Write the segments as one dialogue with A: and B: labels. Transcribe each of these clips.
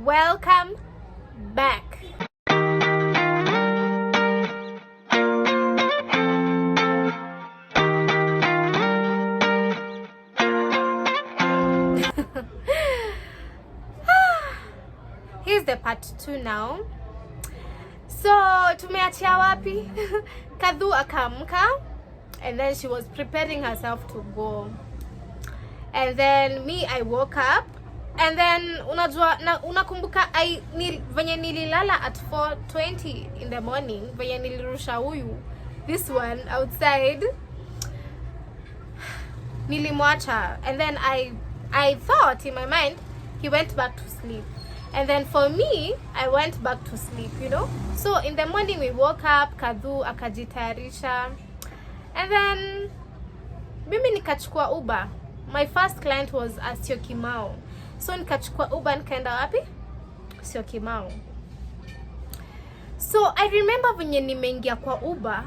A: welcome back. Here's the part 2 now. So tumeachia wapi? Kadhu akaamka and then she was preparing herself to go, and then me, I woke up. And then unakumbuka venye nililala at 4:20 in the morning, venye nilirusha huyu this one outside, nilimwacha. And then I thought in my mind he went back to sleep, and then for me I went back to sleep, you know. So in the morning we woke up, Kadhu akajitayarisha, and then mimi nikachukua Uber. My first client was Syokimau. So nikachukua Uber nikaenda wapi? Syokimau. So I remember venye nimeingia kwa Uber,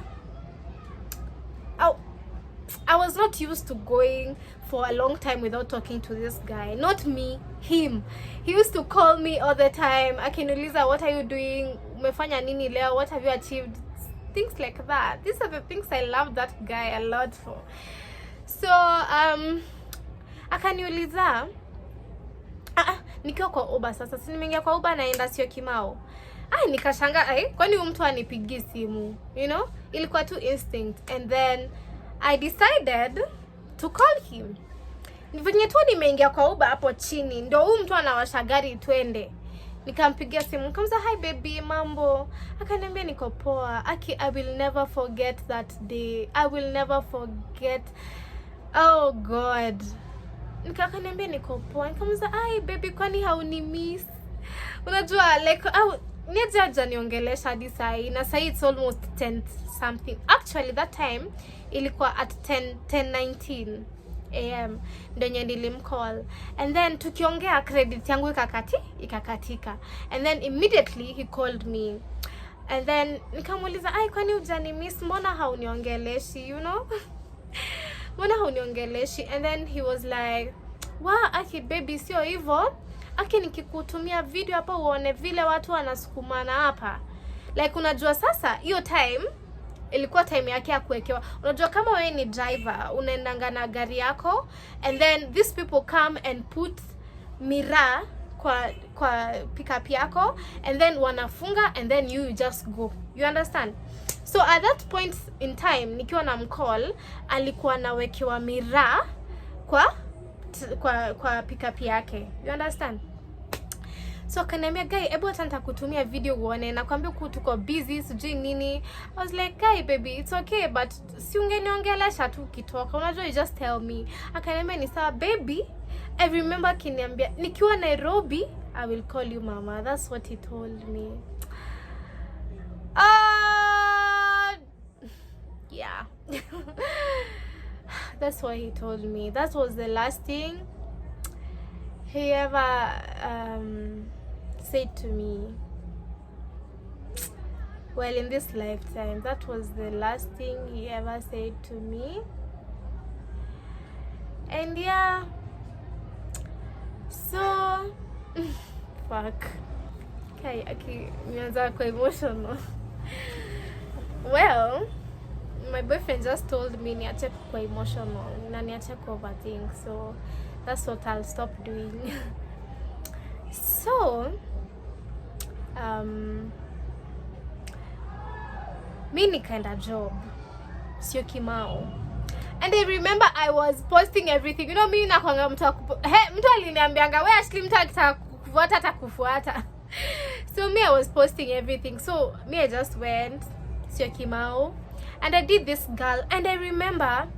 A: I was not used to going for a long time without talking to this guy. Not me, him. He used to call me all the time. Akiniuliza, what are you doing? Umefanya nini leo? What have you achieved? Things like that. These are the things I love that guy a lot for. So akaniuliza, nikiwa kwa Uber sasa, si nimeingia kwa Uber naenda Syokimau. Nikashanga, kwani huyu mtu anipigi simu, you know? Ilikuwa tu instinct. And then I decided to call him. Venye tu nimeingia kwa Uber hapo chini, ndio huyu mtu anawasha gari twende. Nikampigia simu, nikamza, hi baby, mambo. Akaniambia niko poa. I will never forget that day. I will never forget. Oh God. Nikakaniambia niko poa. Nikamza, hi baby, kwani haunimiss? Unajua like niaje niongelesha hadi sahi, na sahi it's almost 10 something. Actually that time ilikuwa at 10:19 am ndio nilimcall, and then tukiongea credit yangu ikakatika, and then immediately he called me, and then nikamuuliza, kwani hujanimiss, mbona hauniongeleshi, you know? Mbona hauniongeleshi? And then he was like, aki baby, sio hivyo, aki nikikutumia video hapa uone vile watu wanasukumana hapa. Like unajua sasa hiyo time ilikuwa time yake ya kuwekewa. Unajua kama wewe ni driver, unaendanga na gari yako, and then these people come and put mirror kwa pickup yako, and then wanafunga, and then you just go. You understand? So at that point in time nikiwa na mcall, alikuwa nawekewa mirror kwa pickup yake. You understand? So akaniambia, guy, hebu hata nitakutumia video uone, nakwambia tuko busy sijui nini. I was like, guy baby, it's okay, but si ungeniongelesha tu kitoka, unajua, you just tell me. Akaniambia ni sawa baby. I remember akiniambia nikiwa Nairobi, I will call you mama. That's what he told me. Yeah. That's what he told me. That was the last thing he ever said to me. Well, in this lifetime, that was the last thing he ever said to me. And yeah, so fuck. Okay, nianza kwa emotional. Well, my boyfriend just told me niache kwa emotional na niache kwa overthink, so that's what I'll stop doing. So mi nikaenda job Syokimau, and I remember I was posting everything, you know. Mi nakwanga mtu aliniambianga, wewe Ashley, mtu akitakufuata atakufuata. So me, I was posting everything. So me, I just went Syokimau and I did this girl, and I remember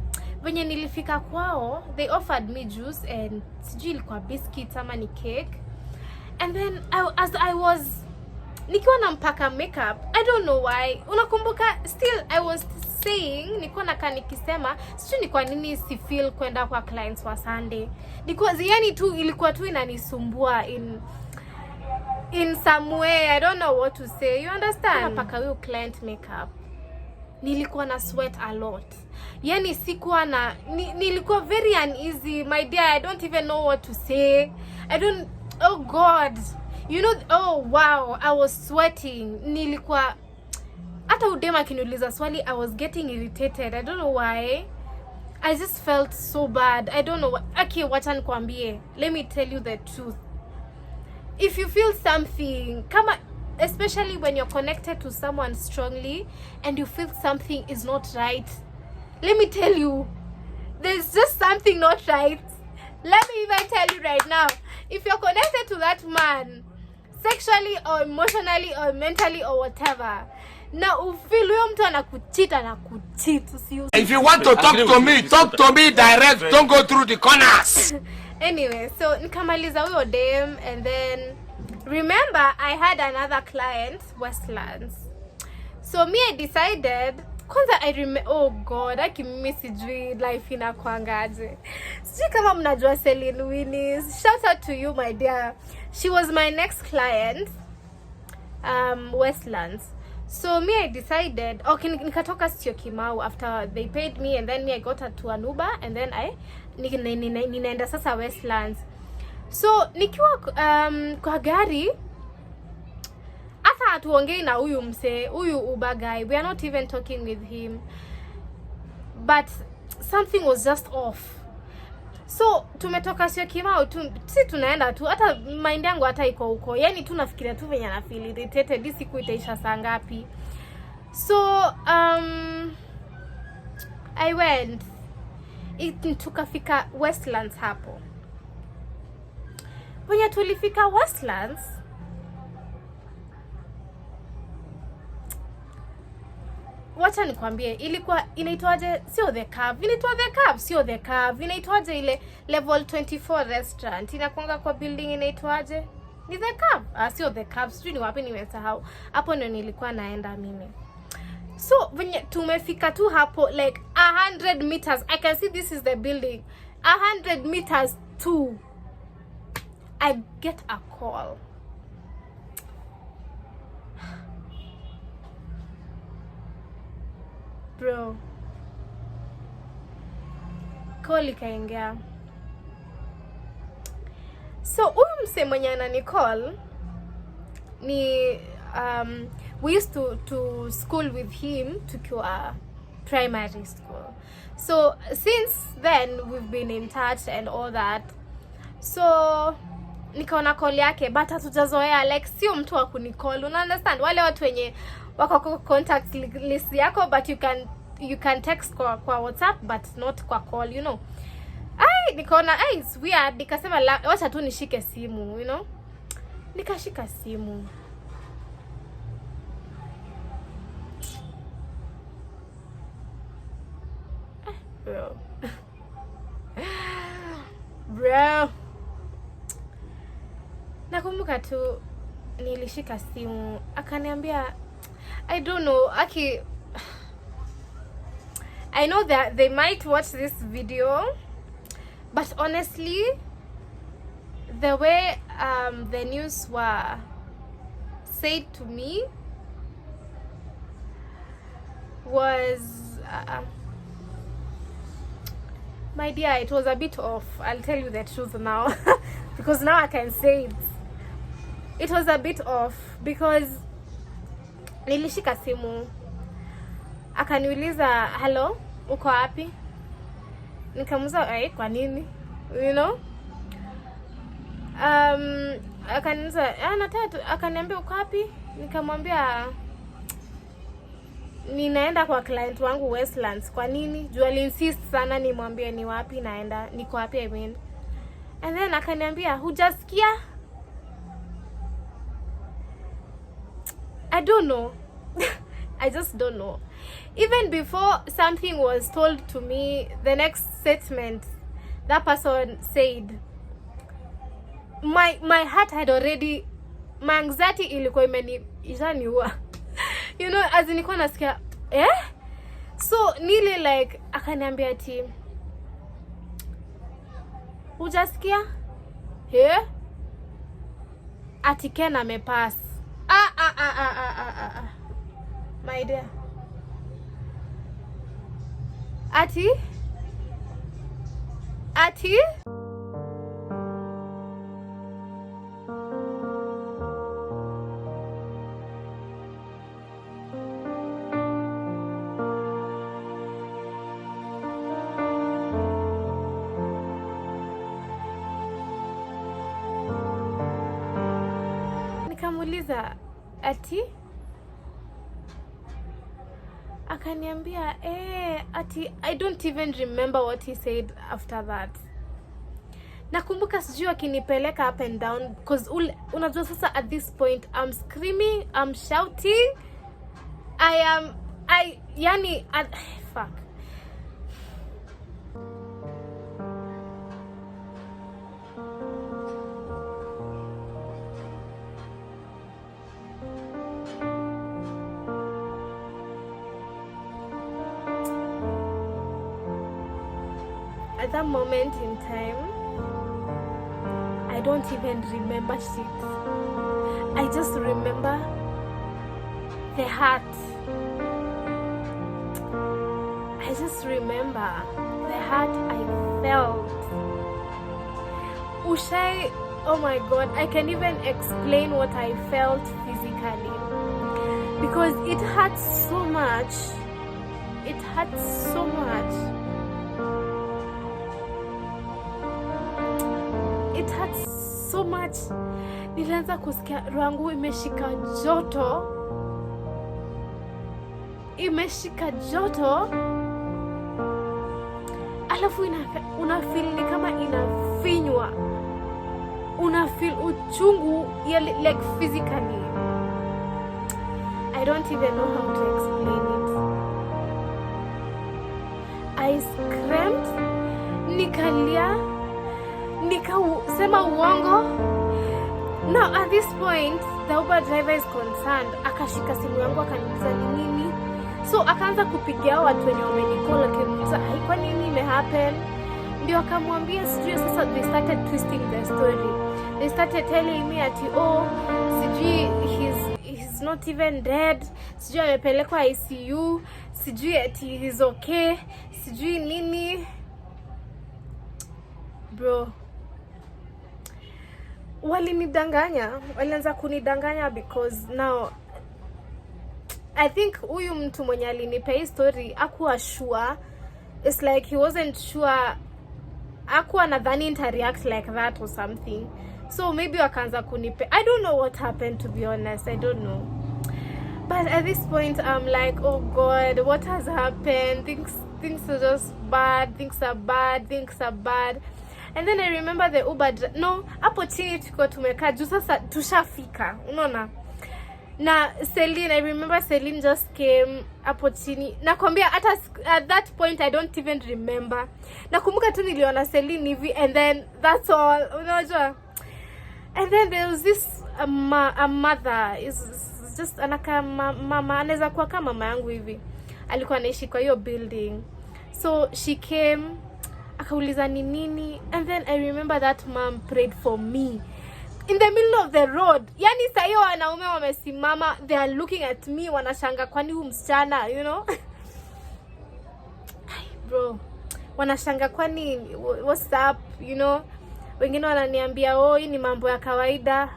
A: venye nilifika kwao, they offered me juice and sijui ilikuwa biscuits ama ni cake. And then as I was nikiwa nampaka makeup, I don't know why, unakumbuka, still I was saying, nilikuwa nakaa nikisema sijui ni kwa nini si feel kwenda kwa clients wa Sunday. Yani tu ilikuwa tu inanisumbua in some way, I don't know what to say, you understand? Napaka huyo client makeup, nilikuwa na sweat a lot. Yani sikuwa na nilikuwa very uneasy, my dear. I don't even know what to say. Oh God. You know, oh wow, I was sweating. Nilikuwa hata udema akiniuliza swali, I was getting irritated. I don't know why. I just felt so bad. I don't know what. Okay, wacha nikwambie. Let me tell you the truth. If you feel something, kama, especially when you're connected to someone strongly and you feel something is not right, let me tell you, there's just something not right. Let me even tell you right now, if you're connected to that man, sexually or emotionally or mentally or whatever, na ufeel huyo mtu anakucheat.
B: If you want to talk to me direct, don't go through the corners.
A: Anyway, so nikamaliza huyo dem, and then remember I had another client, Westlands. So me, I decided, kwanza oh god, mimi sijui life inakwangaje. Sijui kama mnajua Celine Winnie's. Shout out to you, my dear. She was my next client, Westlands. So me, I decided, okay, nikatoka sio Kimau after they paid me, and then me, I got her to an Uber, and then ninaenda sasa Westlands. So nikiwa kwa gari, hata hatuongei na huyu mse, huyu Uber guy, we are not even talking with him, but something was just off. So tumetoka sio Kimau si tunaenda tu, hata mind yangu hata iko huko, yani tu nafikiria tu venye na feel irritated, this siku itaisha saa ngapi. So I went, tukafika Westlands. Hapo wenye tulifika Westlands, wacha nikwambie, ilikuwa inaitwaje, sio The Curve, inaitwa The Curve, sio The Curve, inaitwaje ile level 24 restaurant inakuanga kwa building, inaitwaje? Ni The Curve? Sio The Curve, sijui ni wapi, nimesahau. Hapo ndio nilikuwa naenda mimi. So when tumefika tu hapo, like 100 meters, I can see this is the building, 100 meters to, I get a call. Bro, call ikaingia. So huyu mse mwenye anani call ni we used to school with him tukiwa primary school. So since then we've been in touch and all that. So nikaona call yake, but hatujazoea, like sio mtu wa kunicall, una understand, wale watu wenye wako contact list yako, but you can text kwa WhatsApp but not kwa call, you know. Nikaona it's weird, nikasema wacha tu nishike simu, you know. Nikashika simu. Bro. Nakumbuka tu nilishika simu, akaniambia, I don't know, I know that they might watch this video, but honestly, the way the news were said to me was my dear, it was a bit off. I'll tell you the truth now. Because now I can say it. It was a bit off because nilishika simu, akaniuliza, hello, uko wapi? Nikamuuliza, kwa nini? You know? Akaniuliza, akaniambia uko wapi? Nikamwambia ninaenda kwa client wangu Westlands. Kwa nini? Juu aliinsist sana nimwambie ni wapi naenda, niko wapi, I mean. And then akaniambia, hujasikia? I don't know. I just don't know. Even before something was told to me, the next statement that person said, my heart had already, my anxiety ilikuwa ishaniua. You know, as nilikuwa nasikia, so nili like, akaniambia ati, hujasikia? Ati Ken amepass. My dear. Ati? Nikamuuliza ati, akaniambia ati I don't even remember what he said after that. Nakumbuka sijui akinipeleka up and down because unajua sasa at this point I'm screaming, I'm shouting, fuck. At that moment in time, I don't even remember shit. I just remember the hurt. I just remember the hurt I felt. Oh my God, I can even explain what I felt physically. Because it hurts so much. It hurts so much. It hurts so much. Nilianza kusikia roho yangu imeshika joto. Imeshika joto. Alafu unafeel ni kama inafinywa. Unafeel uchungu like physically. I don't even know how to explain it. I screamed. Nikalia. Nikasema uongo. Now at this point the Uber driver is concerned. Akashika simu yangu akaniuliza ni nini. So akaanza kupigia watu wenye wamenicall akimuuliza kwa nini imehappen. Ndio akamwambia sijui. Sasa they started twisting the story. They started telling me ati sijui he's not even dead. Sijui amepelekwa ICU. Sijui ati he's okay. Sijui nini. Bro, walianza kunidanganya because now I think huyu mtu mwenye alinipa hii story hakuwa sure. It's like he wasn't sure. Hakuwa nadhani nita react like that or something. So maybe wakaanza kunipa. I don't know what happened, to be honest. I don't know. But at this point I'm like, oh God, what has happened? Things are just bad. Things are bad. And then I remember the Uber hapo chini tuko tumekaa juu sasa tushafika. Unaona? Na Celine, I remember Celine just came hapo chini. Nakwambia at that point I don't even remember. Nakumbuka tu niliona Celine hivi and then that's all. Unajua? And then there was this a mother is just anaka mama, anaweza kuwa kama mama yangu hivi. Alikuwa anaishi kwa hiyo building. So she came, akauliza ni nini, and then I remember that mom prayed for me in the middle of the road. Yani saa hiyo wanaume wamesimama, they are looking at me, wanashanga kwani huyu msichana, you know. Bro, wanashanga kwani what's up, you know. Wengine wananiambia hii ni mambo ya kawaida.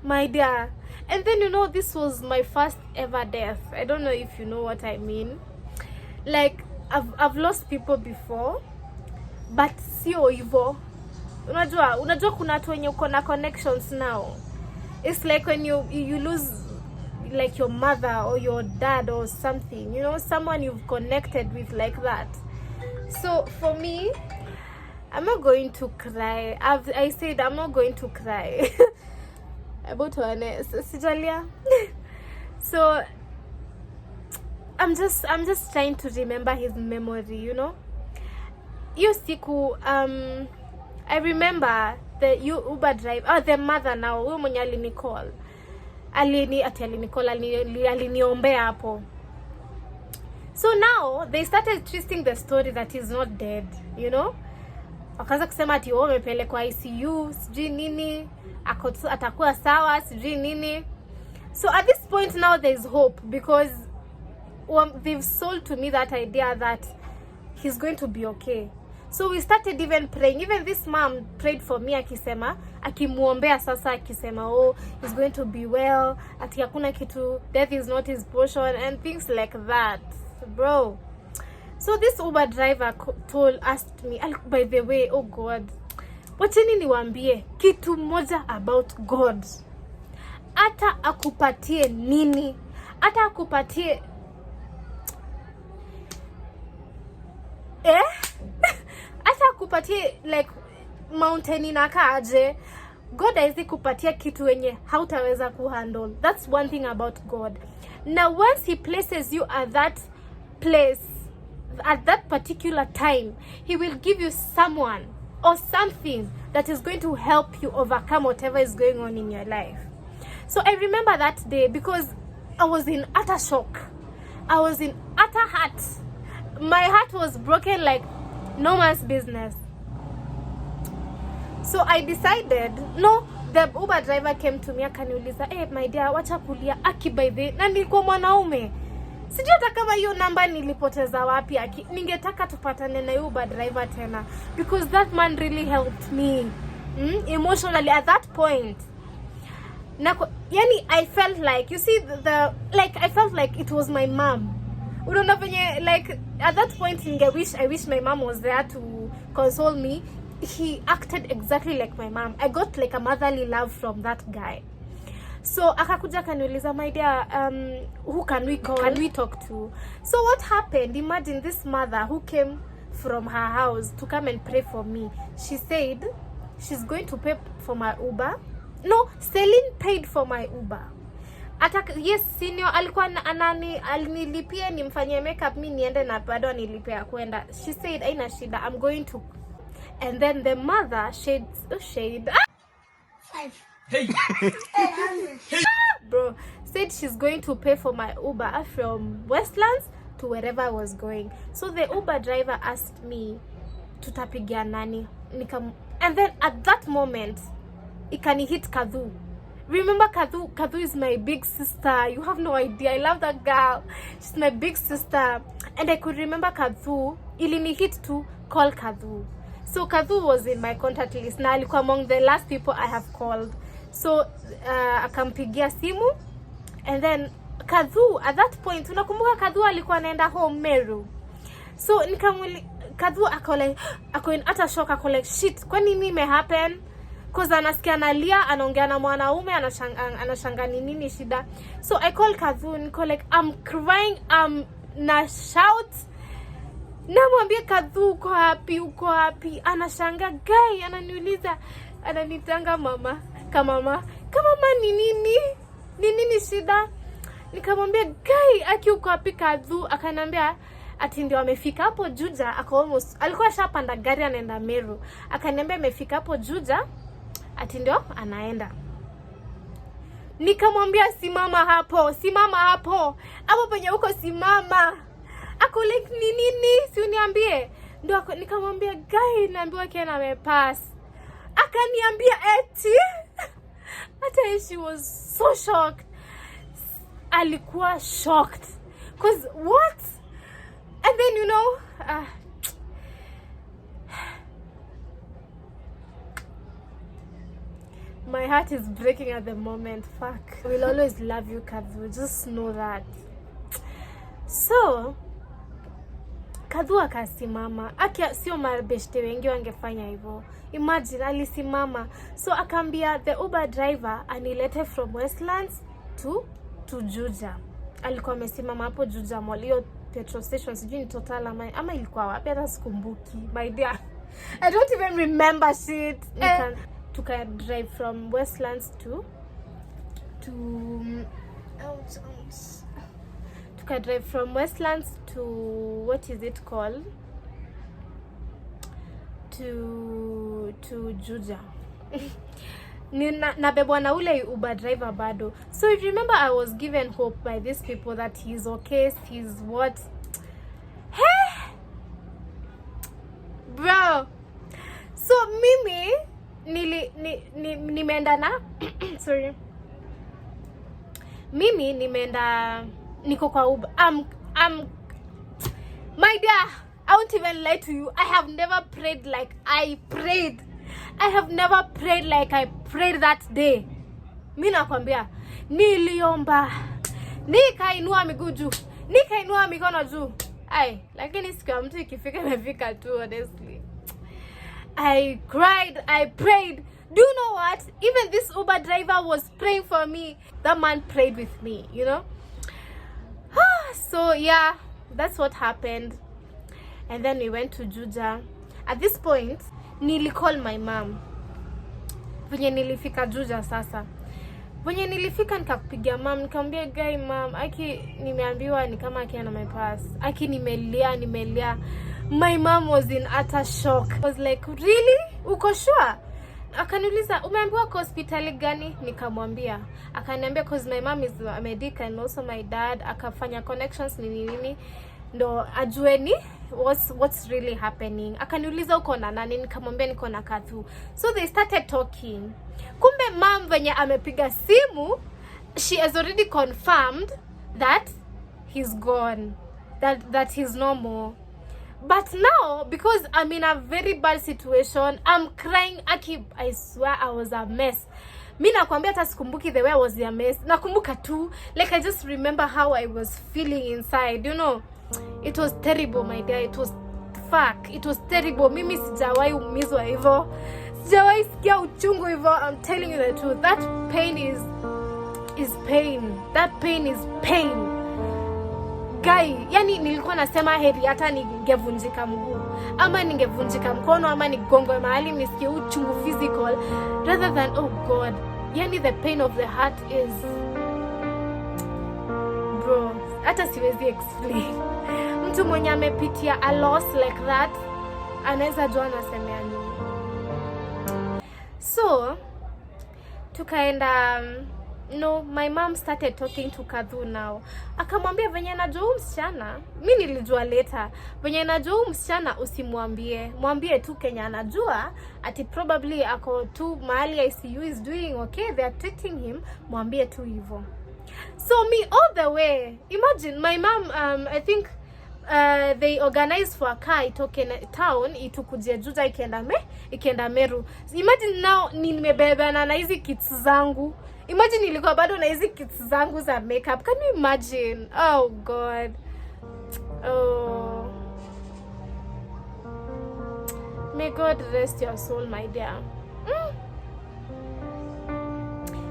A: My dear. And then, you know, this was my first ever death. I don't know if you know what I mean. Like, I've lost people before, but sio hivyo. Unajua kuna watu wenye uko na connections now. It's like when you lose like your mother or your dad or something, you know, someone you've connected with like that. So for me, I'm not going to cry. I said I'm not going to cry. About honest, sijalia. So I'm just trying to remember his memory, you know. Hiyo siku I remember the Uber driver, the mother now, huyo mwenye alinicall. Aliniombea hapo. So now they started twisting the story that he's not dead, you know. Wakaanza kusema ati amepelekwa ICU, sijui nini, atakuwa sawa, sijui nini. So at this point now there's hope because they've sold to me that idea that he's going to be okay. So we started even praying. Even this mom prayed for me akisema, akimuombea sasa akisema, he's going to be well, ati hakuna kitu, death is not his portion and things like that. Bro. So this Uber driver asked me, by the way, oh God, wacheni niwaambie kitu moja about God. hata akupatie nini, hata akupatie hata akupatie like mountain inakaaje, God haizi kupatia kitu wenye hautaweza kuhandle. That's one thing about God. Now once he places you at that place at that particular time, he will give you someone or something that is going to help you overcome whatever is going on in your life. So I remember that day because I was in utter shock. I was in utter hurt. My heart was broken like no man's business. So I decided, no, the Uber driver came to me akaniuliza, "Hey my dear, wacha kulia, aki by the na nilikuwa mwanaume. Sijui hata kama hiyo namba nilipoteza wapi, aki ningetaka tupatane na Uber driver tena because that man really helped me emotionally at that point." Yani I felt like, you see I felt like it was my mom. Unaona venye like at that point I wish my mom was there to console me. He acted exactly like my mom. I got like a motherly love from that guy. So akakuja kaniuliza, "My dear, who can we call? Can we talk to?" So what happened? Imagine this mother who came from her house to come and pray for me. She said she's going to pay for my Uber. No, Celine paid for my Uber. Yes, senior alikuwa alinilipia nimfanyie makeup mimi niende na bado nilipia kwenda. She said, "Aina shida, I'm going to." And then the mother shade
C: 5. Hey.
A: Bro, said she's going to pay for my Uber from Westlands to wherever I was going. So the Uber driver asked me, "Tutapigia nani?" And then at that moment, ikani hit Kadhu. Remember Kadhu? Kadhu is my big sister. You have no idea. I love that girl. She's my big sister. And I could remember Kadhu. Ilini hit to call Kadhu. So Kadhu was in my contact list. Na alikuwa among the last people I have called. So akampigia simu. And then Kadhu, at that point, unakumbuka Kadhu alikuwa anaenda home Meru. So Kadhu ako in utter shock. Ako like, shit, kwani nini me happen? Cause anasikia analia, anaongea na mwanaume, anashanga nini shida. So I call Kadhu, niko like, I'm crying, na shout. Namwambia Kadhu, uko happy? Anashanga, guy, ananiuliza, ananitanga mama. Kama mama ni nini shida? Nikamwambia, guy, aki uko happy Kadhu? Akanambia ati ndio amefika hapo Juja, alikuwa shapanda gari anaenda Meru. Akaniambia amefika hapo Juja, ati ndio anaenda. Nikamwambia simama hapo. Hapo penye uko simama. Ako like nini? Si uniambie. Ndio nikamwambia, guy, naambiwa kiana amepass. Akaniambia eti. Hata she was so shocked. Alikuwa shocked. Cause what? And then my heart is breaking at the moment. Fuck. We'll always love you, Kadhu. Just know that. So Kadhu akasimama. Sio mabeshte wengi wangefanya hivyo. Imagine alisimama. So akambia the Uber driver anilete from Westlands to Juja. Alikuwa amesimama hapo Juja Mall. Hiyo petrol station sijui ni Total ama ilikuwa wapi, hata sikumbuki. My dear, I don't even remember shit. Tuka drive from Westlands to drive from Westlands to what is it called, to Juja. Nabebwa na ule Uber driver bado. So I remember I was given hope by these people that he's okay, he's what. Hey bro, so mimi nimeenda na sorry, mimi nimeenda niko kwa Uber. My dear, I won't even lie to you. I have never prayed like I prayed. I have never prayed like I prayed that day. Mimi nakwambia, niliomba, nikainua miguu juu, nikainua mikono juu. Lakini siku ya mtu ikifika imefika tu, honestly. I cried, I prayed. Do you know why? what? Even this Uber driver was praying for me. That man prayed with me, you know. So yeah, that's what happened. And then we went to Juja. At this point, call my mom. Venye nilifika Juja sasa. Venye nilifika nikakupigia mom, nikamwambia guy mom, aki nimeambiwa ni kama akiana my pass. Aki nimelia. My mom was in utter shock. I was like, really? Uko sure? Akaniuliza, umeambiwa kwa hospitali gani? Nikamwambia. Akaniambia cause my mom is a medic and also my dad. Akafanya connections nini ndo ajue ni what's really happening. Akaniuliza uko na nani? Nikamwambia niko na Kathu. So they started talking. Kumbe mom venye amepiga simu, she has already confirmed that he's gone, that he's no more. But now, because I'm in a very bad situation, I'm crying. Aki, I swear I was a mess. Mi nakwambia hata sikumbuki the way I was a mess. Nakumbuka tu, like I just remember how I was feeling inside, you know. It was terrible, my dear. It was terrible. Mimi sijawahi umizwa hivyo. Sijawahi sikia uchungu hivyo. I'm telling you the truth. That pain is pain. That pain is pain. Guy, yani nilikuwa nasema heri hata ningevunjika mguu ama ningevunjika mkono ama nigongwe mahali nisikie uchungu physical rather than oh God. Yani the pain of the heart is bro, hata siwezi explain. Mtu mwenye amepitia a loss like that anaweza jua nasemea nini. So tukaenda my mom started talking to Kathu now. Akamwambia venye najua msichana, mimi nilijua later. Venye najua msichana usimwambie. Mwambie tu Kenya anajua ati probably ako tu mahali ICU is doing okay, they are treating him. Mwambie tu hivyo. So me all the way. Imagine my mom I think they organized for a car itoke town itukuje Juja ikienda Meru. Imagine now nimebebana na hizi kits zangu. Imagine nilikuwa bado na hizi kits zangu za makeup. Can you imagine? Oh God. Oh. May God rest your soul, my dear.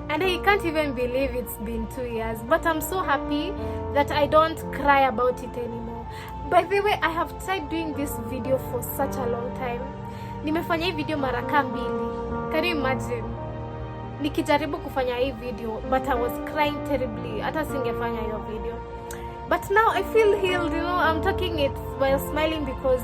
A: And I can't even believe it's been 2 years. But I'm so happy that I don't cry about it anymore. By the way, I have tried doing this video for such a long time. Nimefanya hii video mara mbili. Can you imagine? Nikijaribu kufanya hii video, but I was crying terribly. Hata singefanya hiyo video. But now I feel healed, you know. I'm talking it while smiling because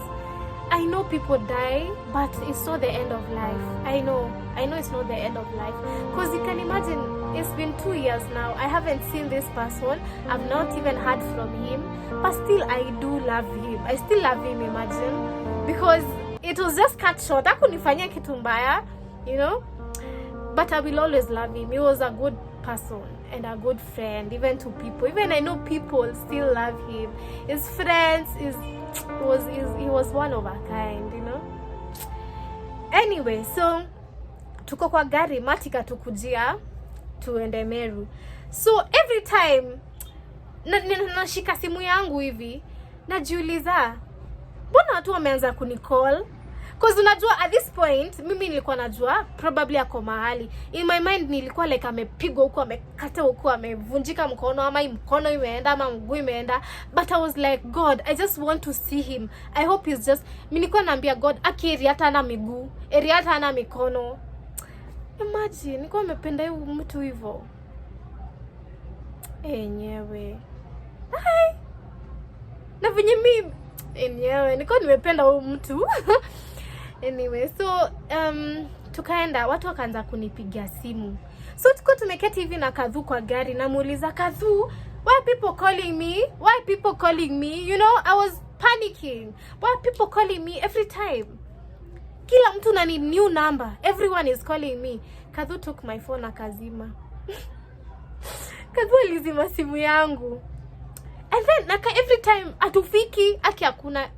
A: I know people die, but it's not the end of life. I know it's not the end of life. Because you can imagine, it's been 2 years now. I haven't seen this person. I've not even heard from him. But still, I do love him. I still love him, imagine. Because it was just cut short. Hakunifanyia kitu mbaya, you know. But I will always love him. He was a good person and a good friend, even to people. Even I know people still love him. His friends, he was one of a kind, you know. Anyway, so tuko kwa gari matika tukujia tuende Meru. So every time nashika simu yangu hivi najiuliza mbona watu wameanza kunicall? Cause unajua at this point mimi nilikuwa najua probably ako mahali. In my mind nilikuwa like amepigwa huko, amekata huko, amevunjika mkono ama mkono imeenda ama mguu imeenda. But I was like, God, I just want to see him. I hope he's just, mimi nilikuwa naambia God, aki hata ana miguu, hata ana mikono. Imagine nilikuwa nimependa huyu mtu hivyo. Enyewe. Hai. Na venye mimi enyewe nilikuwa nimependa huyu mtu. Anyway, so tukaenda, watu wakaanza kunipigia simu. So tuko tumeketi hivi na Kathu kwa gari na muuliza Kathu, why people calling me? Why people calling me? You know, I was panicking. Why people calling me every time? Kila mtu na ni new number. Everyone is calling me. Kathu took my phone akazima. Kathu alizima simu yangu. And then every time atufiki aki hakuna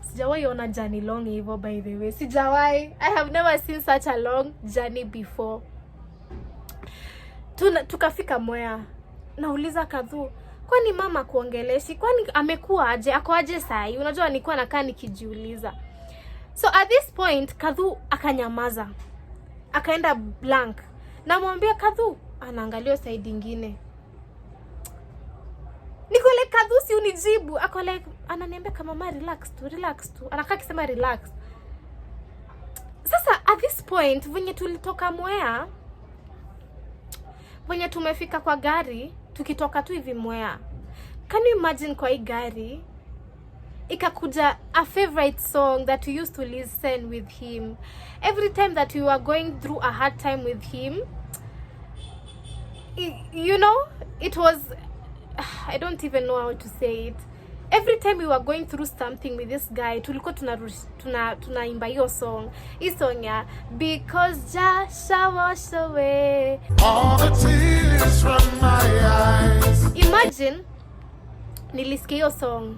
A: sijawahi ona journey long hivyo, by the way. Sijawahi. I have never seen such a long journey before. Tukafika Mwea. Nauliza Kathu, kwani mama kuongeleshi? Kwani amekuwa aje? Ako aje sai? Unajua nilikuwa nakaa nikijiuliza. So at this point Kathu akanyamaza. akaenda blank. Namwambia Kadhu, anaangalia side nyingine. Niko like, Kadhu si unijibu. Ako like, ananiambia kama mama relax tu. Anakaa kisema relax. Sasa at this point venye tulitoka Mwea, venye tumefika kwa gari, tukitoka tu hivi Mwea, can you imagine kwa hii gari ikakuja a favorite song that we used to listen with him every time that we were going through a hard time with him. You know, it was, I don't even know how to say it. Every time we were going through something with this guy, tulikuwa tunaimba hiyo song. Hii song ya because Jasha wash away all the tears from my eyes. Imagine nilisikia hiyo song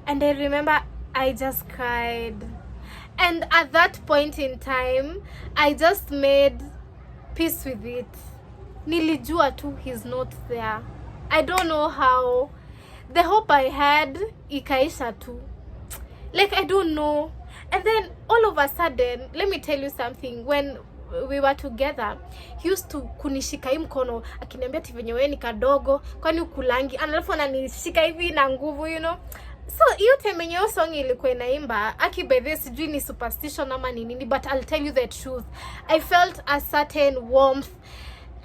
A: and I remember I just cried. And at that point in time, I just made peace with it. Nilijua tu he's not there. I don't know how. The hope I had ikaisha tu. Like, I don't know. And then all of a sudden, let me tell you something. When we were together, he used to kunishika hii mkono akiniambia ati venye wewe ni kadogo, kwani ukulangi, alafu ananishika hivi na nguvu, you know. So hiyo time yenye hiyo song ilikuwa inaimba, akibethe sijui ni superstition ama ni nini, but I'll tell you the truth. I felt a certain warmth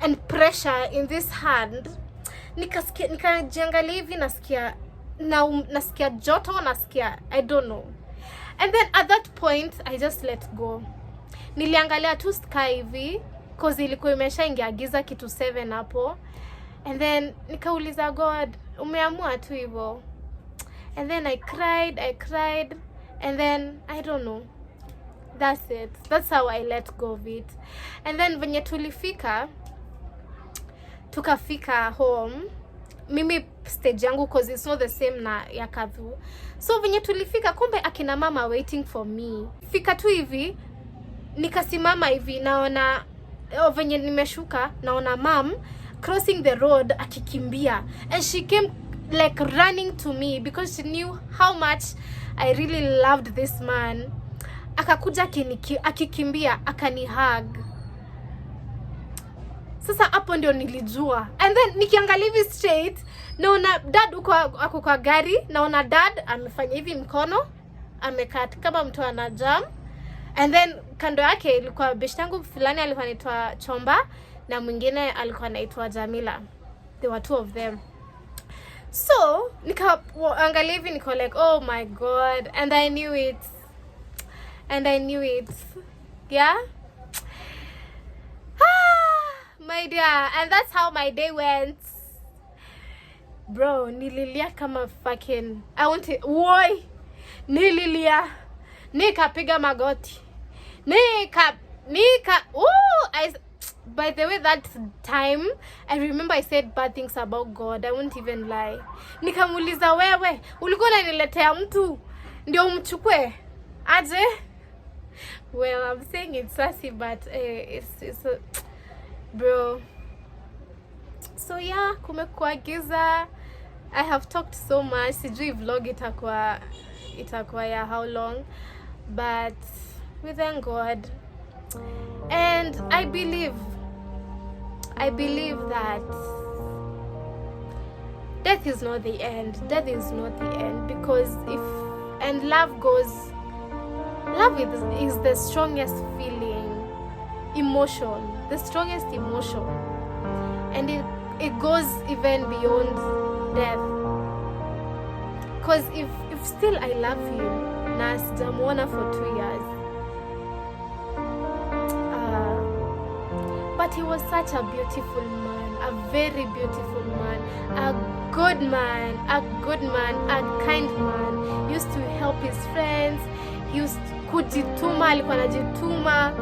A: and pressure in this hand. Nikajiangalia hivi, nasikia joto, nasikia I don't know. And then at that point I just let go. Niliangalia tu sky hivi cause ilikuwa imeshaingia giza kitu 7 hapo. And then nikauliza God, umeamua tu hivyo. And then I cried and then I don't know. That's it. That's how I let go of it. And then venye tukafika home, mimi stage yangu cause it's not the same na ya Kadhu. So venye tulifika, kumbe akina mama waiting for me. Fika tu hivi, nikasimama hivi, naona venye nimeshuka, naona mom crossing the road akikimbia, and she came like running to me because she knew how much I really loved this man. Akakuja akikimbia, akani hug. Sasa hapo ndio nilijua. And then nikiangalia hivi straight, naona dad ako kwa gari, naona dad amefanya hivi mkono, amekat kama mtu ana jam. And then kando yake ilikuwa beshte yangu fulani alikuwa anaitwa Chomba na mwingine alikuwa anaitwa Jamila. There were 2 of them. So nikaangalia hivi, niko like, oh my God, and I knew it. Yeah. My dear, and that's how my day went. Bro, nililia kama fucking nililia, nikapiga magoti, by the way, that time I remember I said bad things about God. I won't even lie. Nikamuliza, wewe ulikuwa unaniletea mtu ndio umchukue aje? Well, I'm saying it's sassy, but it's bro. So yeah, kumekuwa giza. I have talked so much. Sijui vlog itakuwa ya how long, but we thank God. And I believe that death is not the end. Death is not the end, because love is the strongest feeling, emotion, the strongest emotion, and it goes even beyond death. Because if still I love him, na sijamuona for 2 years, but he was such a beautiful man, a very beautiful man, a good man, a kind man. He used to help his friends. He used kujituma, alikuwa anajituma.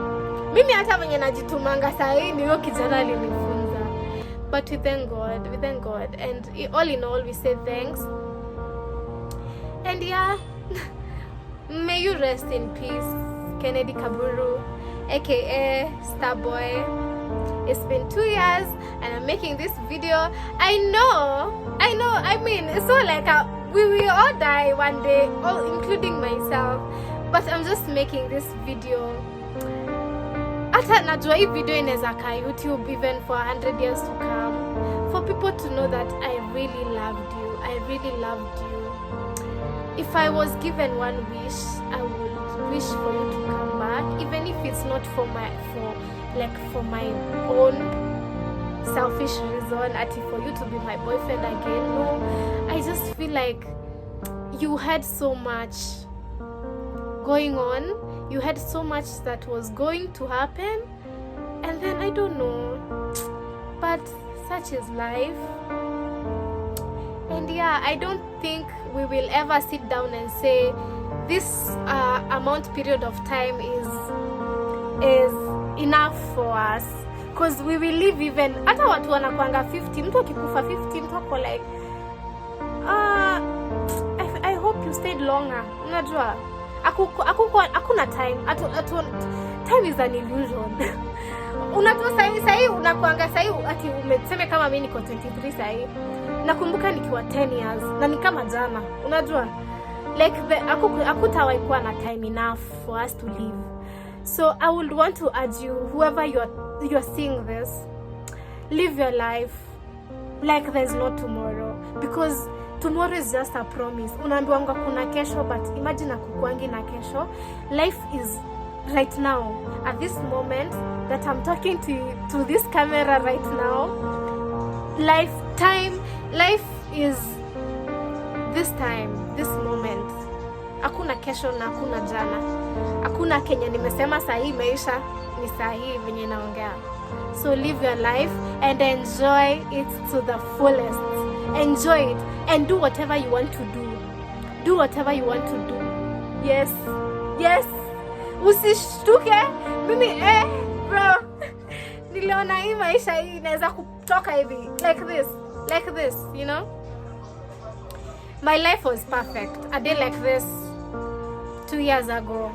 A: Mimi hata venye najitumanga saa hii ni huyo kijana alinifunza. But we thank God. And all in all, we say thanks. And yeah, may you rest in peace, Kennedy Kaburu, aka Starboy. It's been 2 years and I'm making this video. I know, I mean, it's not like we will all die one day, all including myself. But I'm just making this video. hata najua hii video inaweza kaa YouTube even for 100 years to come, for people to know that I really loved you. I really loved you. If I was given one wish, I would wish for you to come back, even if it's not for my own selfish reason, for you to be my boyfriend again. No, I just feel like you had so much going on. You had so much that was going to happen, and then I don't know, but such is life. And yeah, I don't think we will ever sit down and say this period of time is enough for us, because we will live even, hata watu wanakuanga 50, mtu akikufa 50 mtu ako like I hope you stayed longer. Unajua hakuna time. Time is an illusion. Unajua sahi unakuanga sahi ati umeseme kama mimi niko 23 sahi. Nakumbuka nikiwa 10 years na ni kama jana. Unajua like hakutawahi kuwa na time enough for us to live. So I would want to urge you, whoever you're seeing this, live your life like there's no tomorrow, because tomorrow is just a promise. Unaambiwanga kuna kesho, but imagine akukuangi na kesho. Life is right now, at this moment that I'm talking to this camera right now. Life is this time, this moment. Hakuna kesho na hakuna jana. Hakuna Kenya nimesema sahi maisha ni sahi venye naongea. So live your life and enjoy it to the fullest. Enjoy it and do whatever you want to do. Do whatever you want to do. Yes. Yes. Usishtuke. Mimi bro. Niliona hii maisha hii inaweza kutoka hivi like this, you know? My life was perfect. A day like this 2 years ago.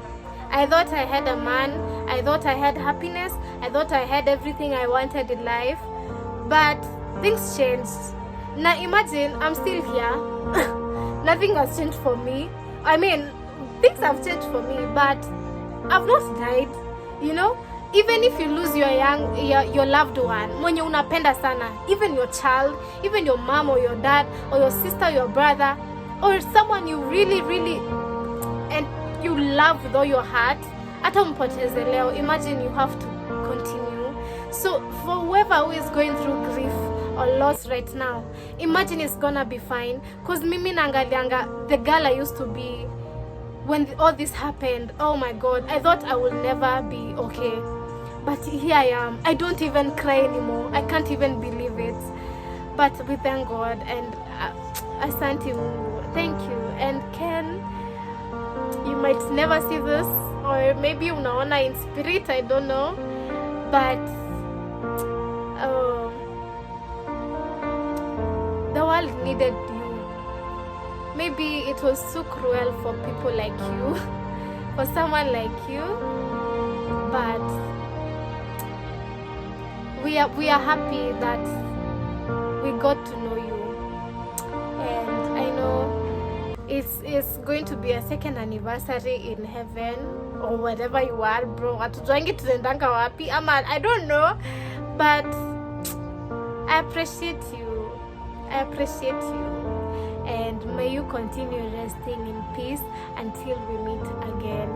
A: I thought I had a man. I thought I had happiness. I thought I had everything I wanted in life. But things changed. Now imagine I'm still here. Nothing has changed for me. I mean, things have changed for me, but I've not died. You know? Even if you lose your loved one, mwenye unapenda sana, even your child, even your mom or your dad or your sister or your brother, or someone you really and you love with all your heart, hata mpoteze leo, imagine you have to continue. So for whoever who is going through grief or loss right now, imagine it's gonna be fine. Because mimi naangalianga the girl I used to be when all this happened. Oh my God, I thought I will never be okay. But here I am. I don't even cry anymore. I can't even believe it. But we thank God, and asante Mungu. Thank you. And Ken, you might never see this, or maybe unaona in spirit, I don't know. But the world needed you. Maybe it was so cruel for people like you, for someone like you, but we are happy that we got to know you. And I know it's going to be a second anniversary in heaven or wherever you are, bro. Hatujuangi tunaendanga wapi ama I don't know, but I appreciate you. And may you continue resting in peace until we meet again.